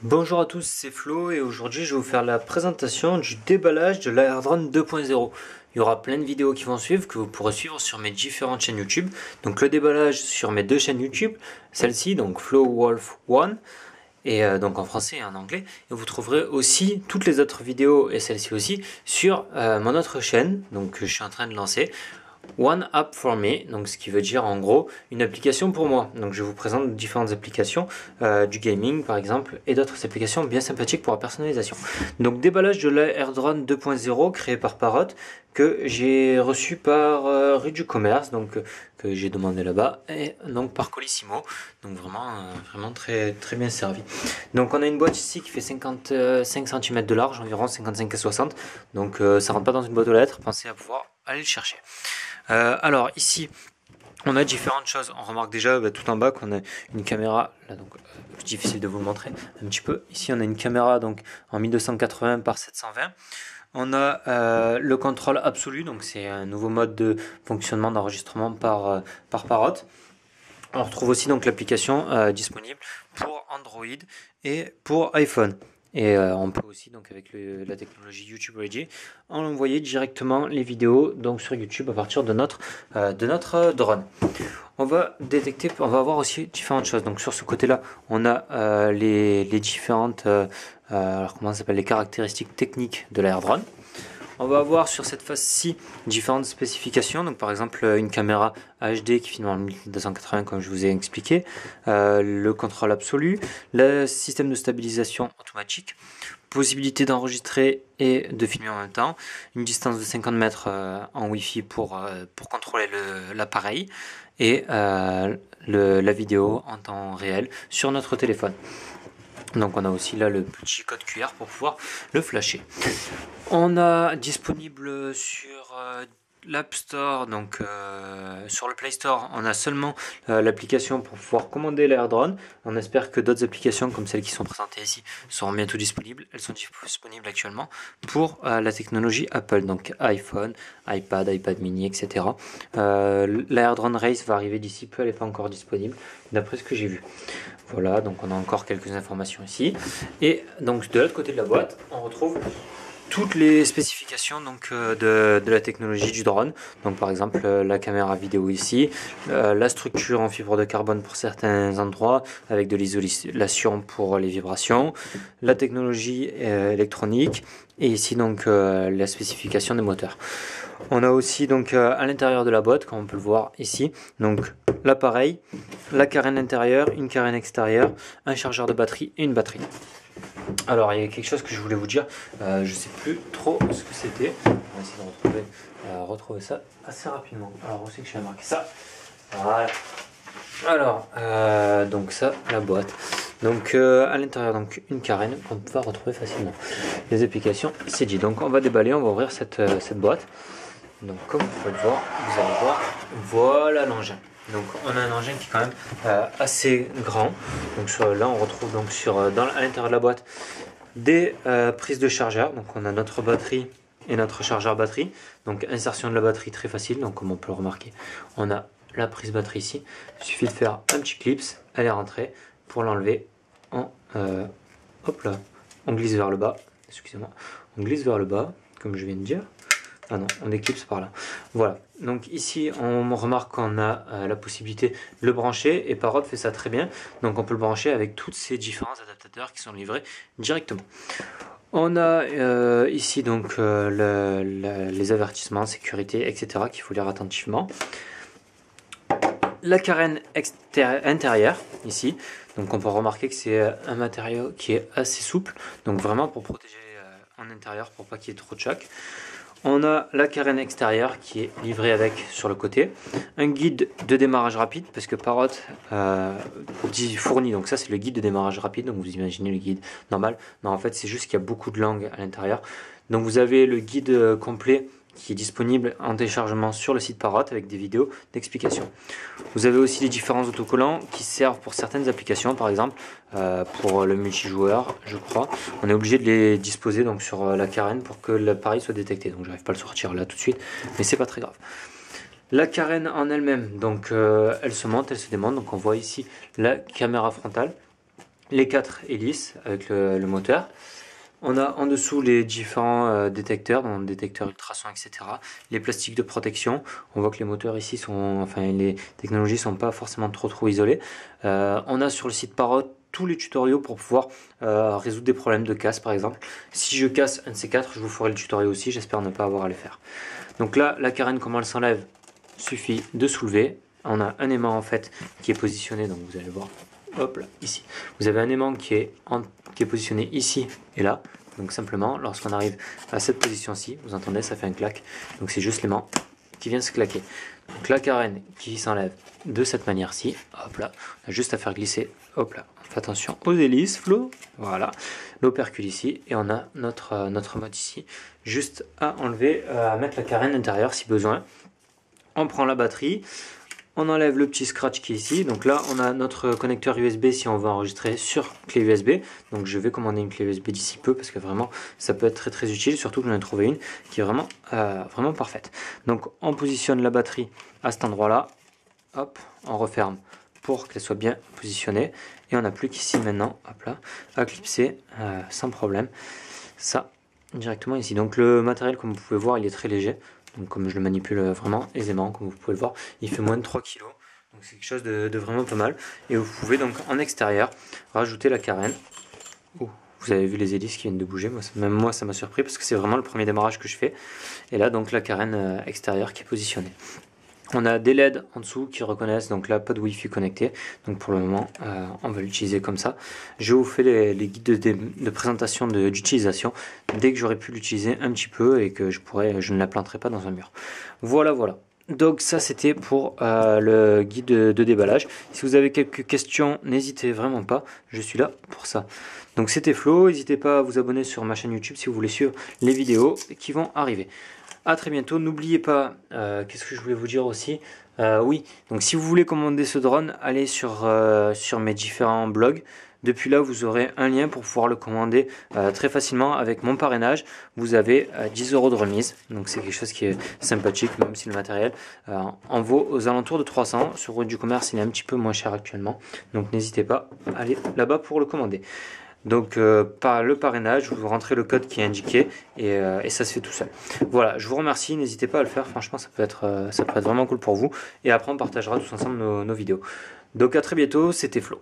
Bonjour à tous, c'est Flo et aujourd'hui je vais vous faire la présentation du déballage de l'AirDrone 2.0. Il y aura plein de vidéos qui vont suivre que vous pourrez suivre sur mes différentes chaînes YouTube. Donc le déballage sur mes deux chaînes YouTube, celle-ci donc Flo Wolf One et donc en français et en anglais. Et vous trouverez aussi toutes les autres vidéos et celle-ci aussi sur mon autre chaîne donc que je suis en train de lancer. One App for Me, donc ce qui veut dire en gros une application pour moi. Donc je vous présente différentes applications, du gaming par exemple, et d'autres applications bien sympathiques pour la personnalisation. Donc déballage de l'AirDrone 2.0 créé par Parrot, que j'ai reçu par Rue du Commerce, donc que j'ai demandé là-bas, et donc par Colissimo, donc vraiment très, très bien servi. Donc on a une boîte ici qui fait 55 cm de large, environ 55 à 60, donc ça rentre pas dans une boîte aux lettres, pensez à pouvoir aller le chercher. Alors ici, on a différentes choses. On remarque déjà tout en bas qu'on a une caméra. Là, donc, difficile de vous le montrer un petit peu. Ici, on a une caméra donc en 1280 par 720. On a le contrôle absolu, donc c'est un nouveau mode de fonctionnement d'enregistrement par Parrot. On retrouve aussi donc l'application disponible pour Android et pour iPhone. Et on peut aussi, donc avec la technologie YouTube Ready, envoyer directement les vidéos donc sur YouTube à partir de notre drone. On va avoir aussi différentes choses. Donc sur ce côté-là, on a les différentes, alors comment ça s'appelle, les caractéristiques techniques de l'AirDrone. On va avoir sur cette face-ci différentes spécifications, donc par exemple une caméra HD qui filme en 1280 comme je vous ai expliqué, le contrôle absolu, le système de stabilisation automatique, possibilité d'enregistrer et de filmer en même temps, une distance de 50 mètres en Wi-Fi pour contrôler l'appareil et la vidéo en temps réel sur notre téléphone. Donc on a aussi là le petit code QR pour pouvoir le flasher. On a disponible sur l'App Store, donc sur le Play Store, on a seulement l'application pour pouvoir commander l'AirDrone. On espère que d'autres applications comme celles qui sont présentées ici seront bientôt disponibles. Elles sont disponibles actuellement pour la technologie Apple, donc iPhone, iPad, iPad mini, etc. L'AirDrone Race va arriver d'ici peu, elle n'est pas encore disponible, d'après ce que j'ai vu. Voilà, donc on a encore quelques informations ici. Et donc de l'autre côté de la boîte, on retrouve toutes les spécifications donc, de la technologie du drone. Donc par exemple la caméra vidéo ici, la structure en fibre de carbone pour certains endroits avec de l'isolation pour les vibrations, la technologie électronique et ici donc la spécification des moteurs. On a aussi donc à l'intérieur de la boîte, comme on peut le voir ici, donc l'appareil, la carène intérieure, une carène extérieure, un chargeur de batterie et une batterie. Alors il y a quelque chose que je voulais vous dire, je sais plus trop ce que c'était. On va essayer de retrouver ça assez rapidement. Alors où c'est que j'ai marqué ça? Voilà. Alors donc ça, la boîte. Donc à l'intérieur donc une carène qu'on va retrouver facilement. Les applications, c'est dit. Donc on va déballer, on va ouvrir cette boîte. Donc comme vous pouvez le voir, vous allez voir, voilà l'engin. Donc on a un engin qui est quand même assez grand. Donc là on retrouve donc à l'intérieur de la boîte des prises de chargeur. Donc on a notre batterie et notre chargeur batterie. Donc insertion de la batterie très facile. Donc comme on peut le remarquer, on a la prise batterie ici. Il suffit de faire un petit clips, elle est rentrée. Pour l'enlever, hop là, on glisse vers le bas. Excusez-moi, on glisse vers le bas, comme je viens de dire. Ah non, on éclipse par là. Voilà, donc ici on remarque qu'on a la possibilité de le brancher et Parrot fait ça très bien. Donc on peut le brancher avec tous ces différents adaptateurs qui sont livrés directement. On a ici donc les avertissements, sécurité, etc. qu'il faut lire attentivement. La carène intérieure ici, donc on peut remarquer que c'est un matériau qui est assez souple, donc vraiment pour protéger en intérieur pour pas qu'il y ait trop de choc. On a la carène extérieure qui est livrée avec sur le côté. Un guide de démarrage rapide, parce que Parrot fournit, donc ça c'est le guide de démarrage rapide, donc vous imaginez le guide normal. Non, en fait c'est juste qu'il y a beaucoup de langues à l'intérieur. Donc vous avez le guide complet qui est disponible en téléchargement sur le site Parrot avec des vidéos d'explication. Vous avez aussi les différents autocollants qui servent pour certaines applications, par exemple pour le multijoueur, je crois. On est obligé de les disposer donc sur la carène pour que l'appareil soit détecté. Donc j'arrive pas à le sortir là tout de suite, mais c'est pas très grave. La carène en elle-même, donc elle se monte, elle se démonte. Donc on voit ici la caméra frontale les 4 hélices avec le moteur. On a en dessous les différents détecteurs, donc détecteurs ultrasons, etc. Les plastiques de protection. On voit que les moteurs ici sont, enfin les technologies sont pas forcément trop isolées. On a sur le site Parrot tous les tutoriaux pour pouvoir résoudre des problèmes de casse par exemple. Si je casse un de ces 4, je vous ferai le tutoriel aussi, j'espère ne pas avoir à les faire. Donc là, la carène, comment elle s'enlève, suffit de soulever. On a un aimant en fait qui est positionné, donc vous allez voir. Hop là, ici. Vous avez un aimant qui est positionné ici et là. Donc simplement, lorsqu'on arrive à cette position-ci, vous entendez, ça fait un clac. Donc c'est juste l'aimant qui vient se claquer. Donc la carène qui s'enlève de cette manière-ci. Hop là, on a juste à faire glisser. Hop là, on fait attention aux hélices, Flo. Voilà, l'opercule ici. Et on a notre mode ici. Juste à enlever, à mettre la carène intérieure si besoin. On prend la batterie. On enlève le petit scratch qui est ici. Donc là, on a notre connecteur USB si on veut enregistrer sur clé USB. Donc je vais commander une clé USB d'ici peu parce que vraiment, ça peut être très utile. Surtout que j'en ai trouvé une qui est vraiment parfaite. Donc on positionne la batterie à cet endroit-là. Hop, on referme pour qu'elle soit bien positionnée. Et on n'a plus qu'ici maintenant, hop là, à clipser sans problème. Ça, directement ici. Donc le matériel, comme vous pouvez voir, il est très léger. Donc comme je le manipule vraiment aisément, comme vous pouvez le voir, il fait moins de 3 kg. Donc c'est quelque chose de vraiment pas mal. Et vous pouvez donc en extérieur rajouter la carène. Oh, vous avez vu les hélices qui viennent de bouger, même moi ça m'a surpris parce que c'est vraiment le premier démarrage que je fais. Et là donc la carène extérieure qui est positionnée. On a des LED en dessous qui reconnaissent, donc là pas de Wi-Fi connecté, donc pour le moment on va l'utiliser comme ça. Je vous fais les guides de présentation d'utilisation dès que j'aurai pu l'utiliser un petit peu et que je ne la planterai pas dans un mur. Voilà. Donc ça c'était pour le guide de déballage. Si vous avez quelques questions, n'hésitez vraiment pas, je suis là pour ça. Donc c'était Flo, n'hésitez pas à vous abonner sur ma chaîne YouTube si vous voulez suivre les vidéos qui vont arriver. A très bientôt, n'oubliez pas, qu'est-ce que je voulais vous dire aussi, oui, donc si vous voulez commander ce drone, allez sur mes différents blogs. Depuis là, vous aurez un lien pour pouvoir le commander très facilement avec mon parrainage. Vous avez 10 € de remise, donc c'est quelque chose qui est sympathique, même si le matériel en vaut aux alentours de 300. Sur Route du Commerce, il est un petit peu moins cher actuellement, donc n'hésitez pas à aller là-bas pour le commander. Donc par le parrainage, vous rentrez le code qui est indiqué et ça se fait tout seul. Voilà, je vous remercie, n'hésitez pas à le faire, franchement ça peut être vraiment cool pour vous. Et après on partagera tous ensemble nos vidéos. Donc à très bientôt, c'était Flo.